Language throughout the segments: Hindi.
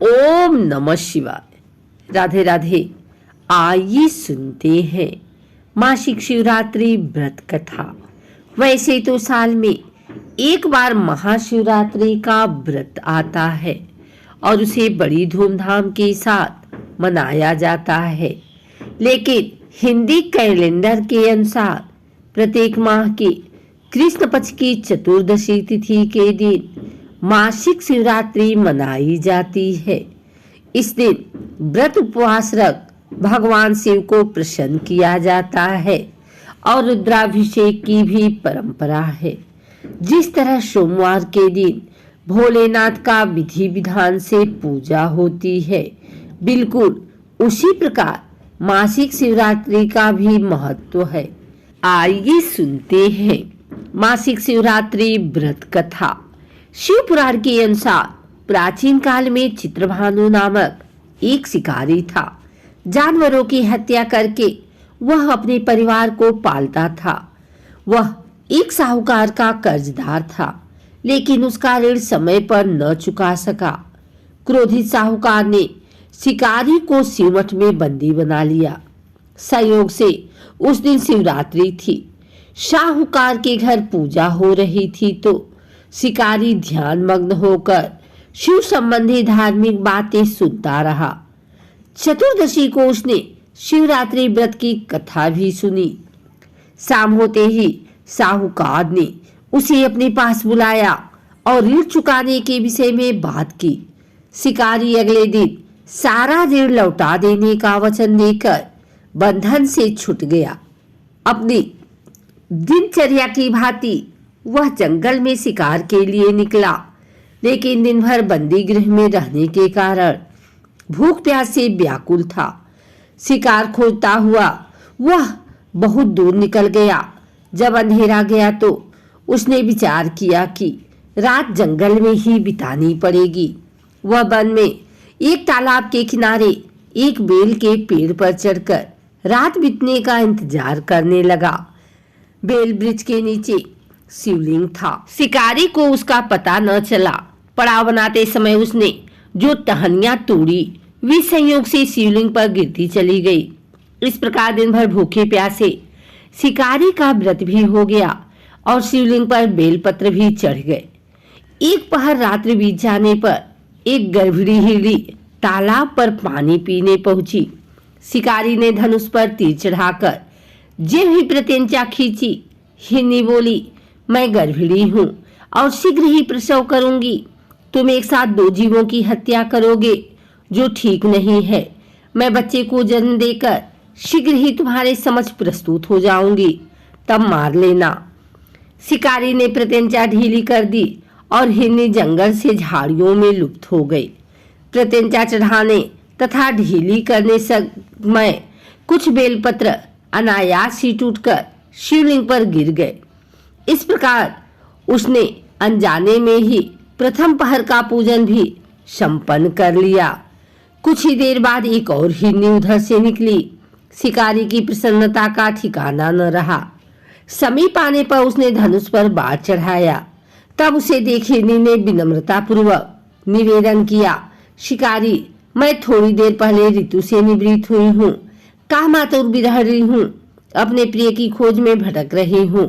ओम नमः शिवाय। राधे राधे। आइए सुनते हैं मासिक शिवरात्रि व्रत कथा। वैसे तो साल में एक बार महाशिवरात्रि का व्रत आता है और उसे बड़ी धूमधाम के साथ मनाया जाता है, लेकिन हिंदी कैलेंडर के अनुसार प्रत्येक माह के कृष्ण पक्ष की चतुर्दशी तिथि के दिन मासिक शिवरात्रि मनाई जाती है। इस दिन व्रत उपवास रख भगवान शिव को प्रसन्न किया जाता है और रुद्राभिषेक की भी परंपरा है। जिस तरह सोमवार के दिन भोलेनाथ का विधि विधान से पूजा होती है, बिल्कुल उसी प्रकार मासिक शिवरात्रि का भी महत्व है। आइए सुनते हैं मासिक शिवरात्रि व्रत कथा। शिव पुराण के अनुसार प्राचीन काल में चित्रभानु नामक एक शिकारी था। जानवरों की हत्या करके वह अपने परिवार को पालता था। वह एक साहूकार का कर्जदार था, लेकिन उसका ऋण समय पर न चुका सका। क्रोधित साहूकार ने शिकारी को सिमट में बंदी बना लिया। संयोग से उस दिन शिवरात्रि थी। साहूकार के घर पूजा हो रही थी तो शिकारी ध्यान मग्न होकर शिव संबंधी धार्मिक बातें सुनता रहा। चतुर्दशी को उसने शिवरात्रि व्रत की कथा भी सुनी। शाम होते ही साहूकार ने उसे अपने पास बुलाया और ऋण चुकाने के विषय में बात की। शिकारी अगले दिन सारा ऋण लौटा देने का वचन देकर बंधन से छूट गया। अपनी दिनचर्या की भांति वह जंगल में शिकार के लिए निकला, लेकिन दिन भर बंदी गृह में रहने के कारण भूख प्यास से व्याकुल था। शिकार खोजता हुआ वह बहुत दूर निकल गया। जब अंधेरा गया तो उसने विचार किया कि रात जंगल में ही बितानी पड़ेगी। वह वन में एक तालाब के किनारे एक बेल के पेड़ पर चढ़कर रात बीतने का इंतजार करने लगा। बेल वृक्ष के नीचे शिवलिंग था। शिकारी को उसका पता न चला। पड़ाव बनाते समय उसने जो टहनियां तोड़ी वे संयोग से शिवलिंग पर गिरती चली गई। इस प्रकार दिन भर भूखे प्यासे शिकारी का व्रत भी हो गया और शिवलिंग पर बेलपत्र भी चढ़ गए। एक पहर रात्रि बीत जाने पर एक गर्भिणी हिरनी तालाब पर पानी पीने पहुंची। शिकारी ने धनुष पर तीर चढ़ाकर जे ही प्रत्यंचा खींची। हिरनी बोली, मैं गर्भिणी हूँ और शीघ्र ही प्रसव करूंगी। तुम एक साथ दो जीवों की हत्या करोगे, जो ठीक नहीं है। मैं बच्चे को जन्म देकर शीघ्र ही तुम्हारे समक्ष प्रस्तुत हो जाऊंगी, तब मार लेना। शिकारी ने प्रत्यंचा ढीली कर दी और हिरनी जंगल से झाड़ियों में लुप्त हो गई। प्रत्यंचा चढ़ाने तथा ढीली करने समय कुछ बेलपत्र अनायास ही टूटकर शिवलिंग पर गिर गए। इस प्रकार उसने अनजाने में ही प्रथम पहर का पूजन भी संपन्न कर लिया। कुछ ही देर बाद एक और हिरनी उधर से निकली। शिकारी की प्रसन्नता का ठिकाना न रहा। समीप आने पर उसने धनुष पर बाण चढ़ाया। तब उसे देख हिरनी ने विनम्रता पूर्वक निवेदन किया, शिकारी, मैं थोड़ी देर पहले ऋतु से निवृत्त हुई हूँ। कामातुर विरही हूँ, अपने प्रिय की खोज में भटक रही हूँ।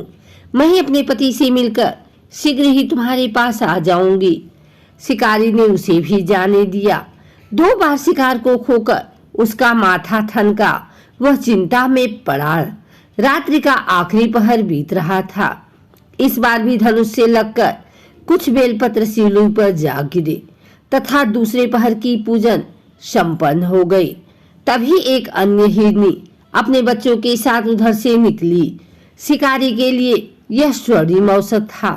मैं ही अपने पति से मिलकर शीघ्र ही तुम्हारे पास आ जाऊंगी। शिकारी ने उसे भी जाने दिया। 2 बार शिकार को खोकर उसका माथा थनका। वह चिंता में पड़ा। रात्रि का आखिरी पहर बीत रहा था। इस बार भी धनुष से लगकर कुछ बेलपत्र शिवलिंग पर जा गिरे तथा दूसरे पहर की पूजन संपन्न हो गई। तभी एक अन्य हिरनी अपने बच्चों के साथ उधर से निकली। शिकारी के लिए यह स्वर्णिम अवसर था।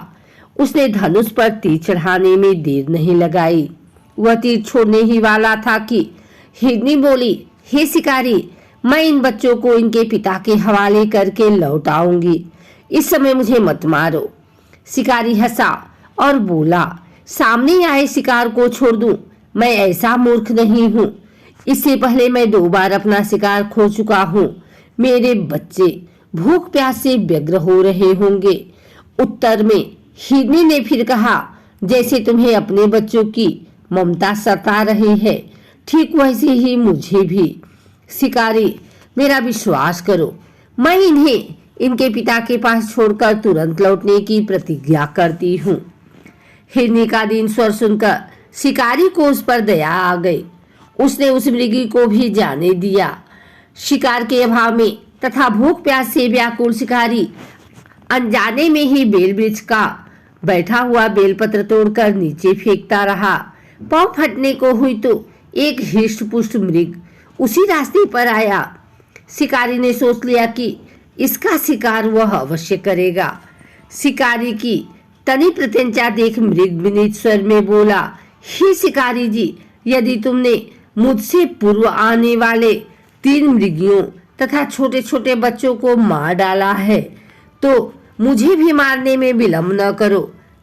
उसने धनुष पर तीर चढ़ाने में देर नहीं लगाई। वह तीर छोड़ने ही वाला था कि हिरनी बोली, हे शिकारी, मैं इन बच्चों को इनके पिता के हवाले करके लौट आऊंगी। इस समय मुझे मत मारो। शिकारी हंसा और बोला, सामने आए शिकार को छोड़ दूं? मैं ऐसा मूर्ख नहीं हूँ। इससे पहले मैं 2 बार अपना शिकार खो चुका हूँ। मेरे बच्चे भूख प्यास से व्यग्र हो रहे होंगे। उत्तर में हिरनी ने फिर कहा, जैसे तुम्हें अपने बच्चों की ममता सता रही है, ठीक वैसे ही मुझे भी। शिकारी, मेरा विश्वास करो, मैं इन्हें इनके पिता के पास छोड़कर तुरंत लौटने की प्रतिज्ञा करती हूँ। हिरनी का दीन स्वर सुनकर शिकारी को उस पर दया आ गई। उसने उस मृगी को भी जाने दिया। शिकार के अभाव में तथा भूख प्यास से व्याकुल शिकारी अनजाने में ही बेल वृक्ष का बैठा हुआ बेलपत्र तोड़कर नीचे फेंकता रहा। पांव फटने को हुई तो एक हिष्ट पुष्ट मृग उसी रास्ते पर आया। शिकारी ने सोच लिया कि इसका शिकार वह अवश्य करेगा। शिकारी की तनी प्रत्यंचा देख मृग विनीत स्वर में बोला, हे शिकारी जी, यदि तुमने मुझसे पूर्व आने वाले 3 मृगियों तथा छोटे छोटे बच्चों को मार डाला है तो मुझे भी मारने में विलंब न करो,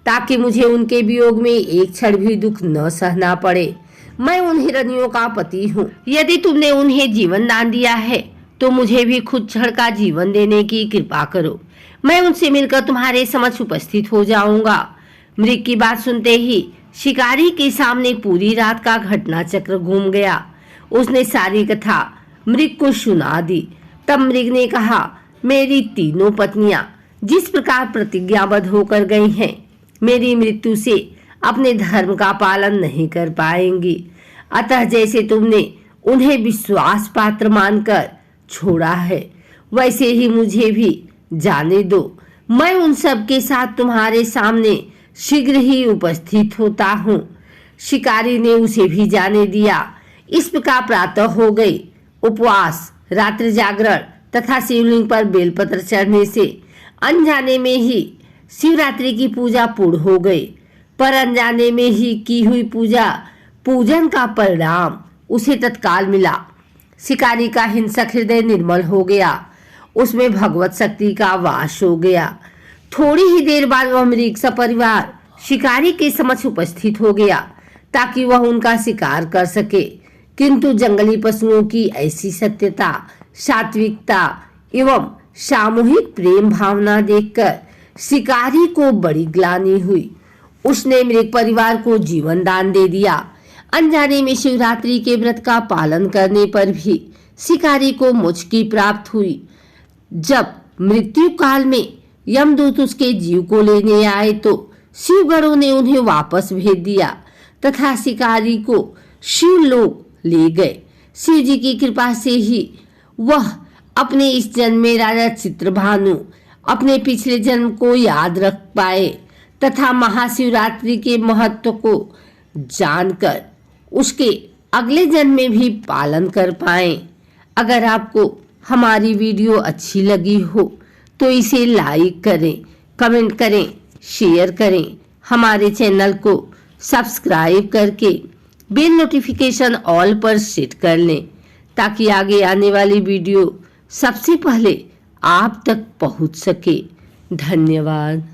ताकि मुझे उनके वियोग में एक क्षण भी दुख न सहना पड़े। मैं उन हिरनियों का पति हूँ। यदि तुमने उन्हें जीवन दान दिया है तो मुझे भी खुद क्षण का जीवन देने की कृपा करो। मैं उनसे मिलकर तुम्हारे समक्ष उपस्थित हो जाऊंगा। मृग की बात सुनते ही शिकारी के सामने पूरी रात का घटना चक्र घूम गया। उसने सारी कथा मृग को सुना दी। तब मृग ने कहा, मेरी तीनों पत्नियां जिस प्रकार प्रतिज्ञाबद्ध होकर गई हैं, मेरी मृत्यु से अपने धर्म का पालन नहीं कर पाएंगी। अतः जैसे तुमने उन्हें विश्वास पात्र मानकर छोड़ा है, वैसे ही मुझे भी जाने दो। मैं उन सब के साथ तुम्हारे सामने शीघ्र ही उपस्थित होता हूँ। शिकारी ने उसे भी जाने दिया। इस प्रकार प्रातः हो गई। उपवास, रात्रि जागरण तथा शिवलिंग पर बेलपत्र चढ़ने से अनजाने में ही शिवरात्रि की पूजा पूर्ण हो गई। पर अनजाने में ही की हुई पूजन का परिणाम उसे तत्काल मिला। शिकारी का हिंसक हृदय निर्मल हो गया, उसमें भगवत शक्ति का वास हो गया। थोड़ी ही देर बाद वह मृग सपरिवार शिकारी के समक्ष उपस्थित हो गया ताकि वह उनका शिकार कर सके। किंतु जंगली पशुओं की ऐसी सत्यता, सात्विकता एवं सामूहिक प्रेम भावना देखकर शिकारी को बड़ी ग्लानि हुई। उसने मृग परिवार को जीवन दान दे दिया। अनजाने में शिवरात्रि के व्रत का पालन करने पर भी शिकारी को मोक्ष की प्राप्त हुई। जब मृत्यु काल में यमदूत उसके जीव को लेने आए तो शिवगणों ने उन्हें वापस भेज दिया तथा शिकारी को शिवलोक ले गए। शिव जी की कृपा से ही वह अपने इस जन्म में राजा चित्रभानु अपने पिछले जन्म को याद रख पाए तथा महाशिवरात्रि के महत्व को जानकर उसके अगले जन्म में भी पालन कर पाए। अगर आपको हमारी वीडियो अच्छी लगी हो तो इसे लाइक करें, कमेंट करें, शेयर करें। हमारे चैनल को सब्सक्राइब करके बेल नोटिफिकेशन ऑल पर सेट कर लें ताकि आगे आने वाली वीडियो सबसे पहले आप तक पहुंच सके। धन्यवाद।